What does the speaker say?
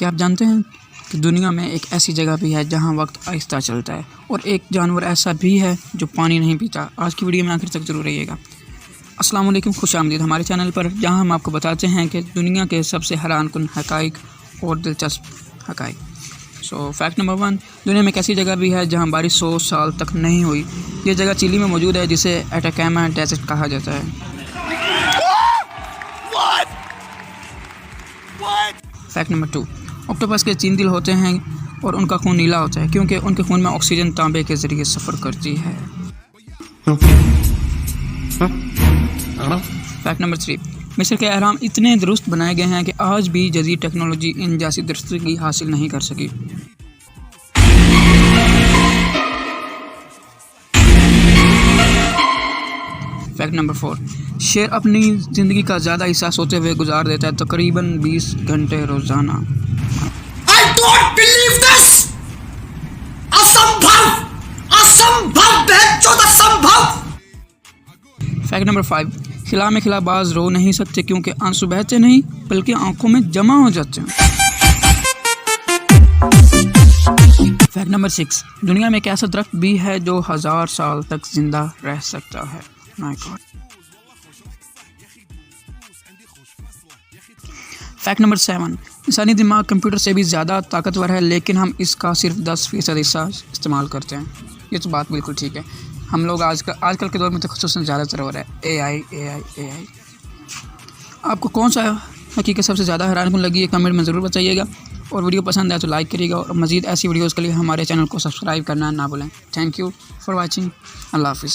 क्या आप जानते हैं कि दुनिया में एक ऐसी जगह भी है जहां वक्त आहिस्ता चलता है और एक जानवर ऐसा भी है जो पानी नहीं पीता। आज की वीडियो में आखिर तक जरूर रहिएगा। अस्सलाम वालेकुम, खुश आमदीद हमारे चैनल पर, जहां हम आपको बताते हैं कि दुनिया के सबसे हैरानकुन हक़ाइक़ और दिलचस्प हक़ाइक़। फैक्ट नंबर 1, दुनिया में एक ऐसी जगह भी है जहां बारिश 100 साल तक नहीं हुई। ये जगह चिली में मौजूद है, जिसे एटाकामा डेजर्ट कहा जाता है। फैक्ट नंबर 2, ऑक्टोपस के 3 दिल होते हैं और उनका खून नीला होता है क्योंकि उनके खून में ऑक्सीजन तांबे के ज़रिए सफ़र करती है। फैक्ट नंबर 3, मिस्र के अहराम इतने दुरुस्त बनाए गए हैं कि आज भी जदीद टेक्नोलॉजी इन जैसी दुरुस्तगी हासिल नहीं कर सकी। फैक्ट नंबर 4, शेर अपनी ज़िंदगी का ज़्यादा हिस्सा सोते हुए गुजार देता है, तकरीबन 20 घंटे रोज़ाना। I don't believe this! असंभव! असंभव! बेचौद असंभव! फैक्ट नंबर 5, खिला में खिलाबाज रो नहीं सकते क्योंकि आंसू बहते नहीं बल्कि आंखों में जमा हो जाते हैं। फैक्ट नंबर 6, दुनिया में एक ऐसा दरख्त भी है जो 1000 साल तक जिंदा रह सकता है। My God. फैक्ट नंबर 7, इंसानी दिमाग कंप्यूटर से भी ज़्यादा ताकतवर है, लेकिन हम इसका सिर्फ 10% हिस्सा इस्तेमाल करते हैं। ये तो बात बिल्कुल ठीक है। हम लोग आजकल के दौर में तो खुसूसन ज़्यादातर हो रहा है AI। आपको कौन सा हकीकत सबसे ज़्यादा हैरानकुन लगी है, कमेंट में ज़रूर बताइएगा। और वीडियो पसंद आए तो लाइक करिएगा और मज़ीद ऐसी वीडियोज़ के लिए हमारे चैनल को सब्सक्राइब करना ना भूलें। Thank you for watching. अल्लाह हाफ़िज़।